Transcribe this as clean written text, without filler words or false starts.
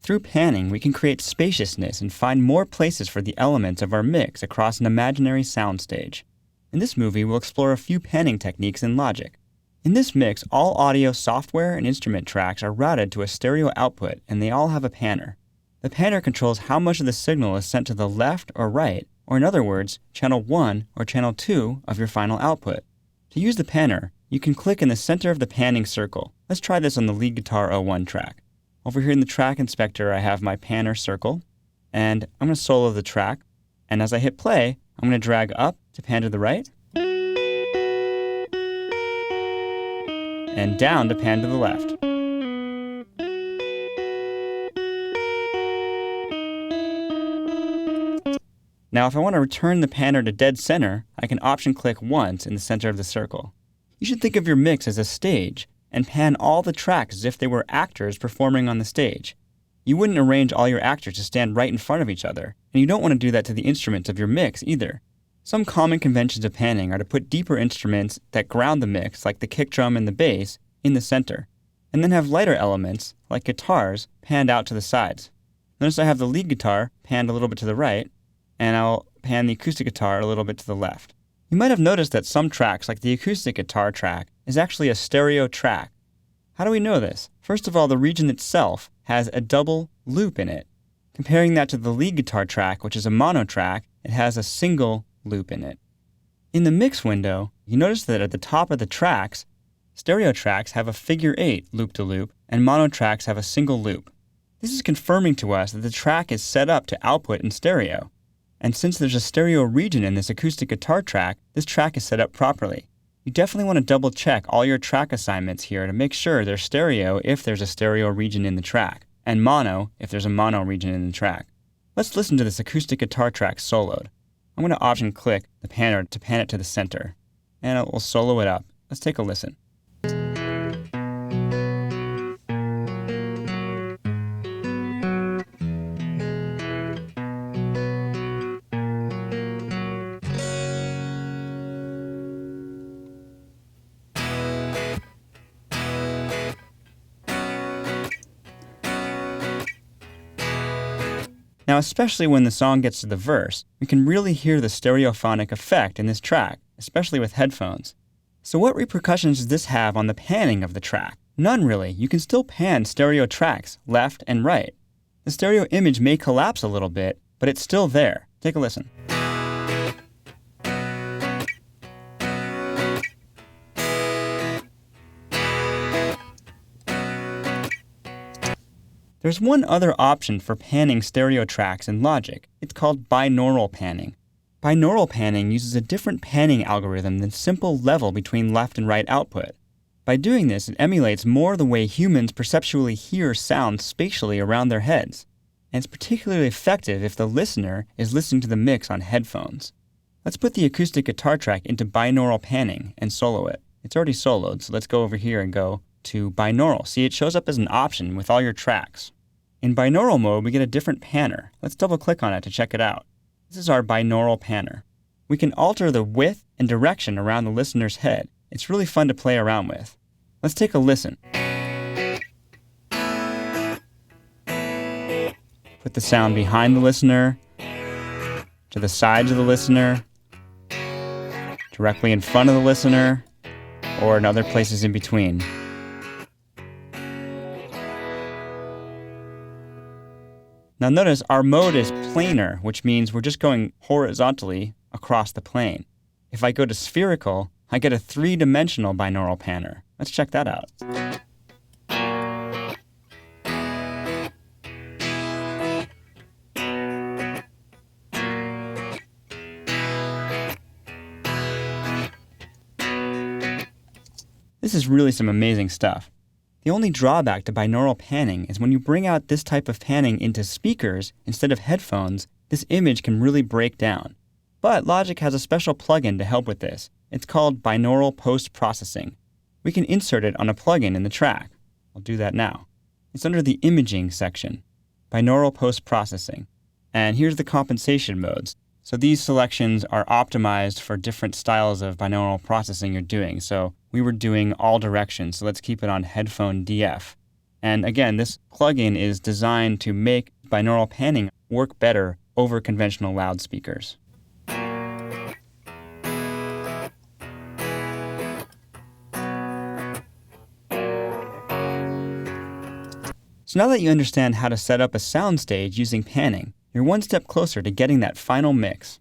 Through panning, we can create spaciousness and find more places for the elements of our mix across an imaginary soundstage. In this movie, we'll explore a few panning techniques in Logic. In this mix, all audio software and instrument tracks are routed to a stereo output, and they all have a panner. The panner controls how much of the signal is sent to the left or right, or in other words, channel 1 or channel 2 of your final output. To use the panner, you can click in the center of the panning circle. Let's try this on the lead guitar 01 track. Over here in the track inspector, I have my panner circle, and I'm going to solo the track. And as I hit play, I'm going to drag up to pan to the right, and down to pan to the left. Now, if I want to return the panner to dead center, I can option click once in the center of the circle. You should think of your mix as a stage, and pan all the tracks as if they were actors performing on the stage. You wouldn't arrange all your actors to stand right in front of each other, and you don't want to do that to the instruments of your mix either. Some common conventions of panning are to put deeper instruments that ground the mix, like the kick drum and the bass, in the center, and then have lighter elements, like guitars, panned out to the sides. Notice I have the lead guitar panned a little bit to the right, and I'll pan the acoustic guitar a little bit to the left. You might have noticed that some tracks, like the acoustic guitar track, is actually a stereo track. How do we know this? First of all, the region itself has a double loop in it. Comparing that to the lead guitar track, which is a mono track, it has a single loop in it. In the mix window, you notice that at the top of the tracks, stereo tracks have a figure 8 loop-to-loop, and mono tracks have a single loop. This is confirming to us that the track is set up to output in stereo. And since there's a stereo region in this acoustic guitar track, this track is set up properly. You definitely want to double check all your track assignments here to make sure they're stereo if there's a stereo region in the track, and mono if there's a mono region in the track. Let's listen to this acoustic guitar track soloed. I'm going to option click the panner to pan it to the center, and we'll solo it up. Let's take a listen. Now, especially when the song gets to the verse, we can really hear the stereophonic effect in this track, especially with headphones. So what repercussions does this have on the panning of the track? None really. You can still pan stereo tracks, left and right. The stereo image may collapse a little bit, but it's still there. Take a listen. There's one other option for panning stereo tracks in Logic. It's called binaural panning. Binaural panning uses a different panning algorithm than simple level between left and right output. By doing this, it emulates more the way humans perceptually hear sound spatially around their heads. And it's particularly effective if the listener is listening to the mix on headphones. Let's put the acoustic guitar track into binaural panning and solo it. It's already soloed, so let's go over here and go to binaural. See, it shows up as an option with all your tracks. In binaural mode, we get a different panner. Let's double click on it to check it out. This is our binaural panner. We can alter the width and direction around the listener's head. It's really fun to play around with. Let's take a listen. Put the sound behind the listener, to the sides of the listener, directly in front of the listener, or in other places in between. Now notice our mode is planar, which means we're just going horizontally across the plane. If I go to spherical, I get a 3-dimensional binaural panner. Let's check that out. This is really some amazing stuff. The only drawback to binaural panning is when you bring out this type of panning into speakers instead of headphones, this image can really break down. But Logic has a special plugin to help with this. It's called binaural post-processing. We can insert it on a plugin in the track. I'll do that now. It's under the imaging section, binaural post-processing. And here's the compensation modes. So these selections are optimized for different styles of binaural processing you're doing. So we were doing all directions, so let's keep it on headphone DF. And again, this plugin is designed to make binaural panning work better over conventional loudspeakers. So now that you understand how to set up a soundstage using panning, you're one step closer to getting that final mix.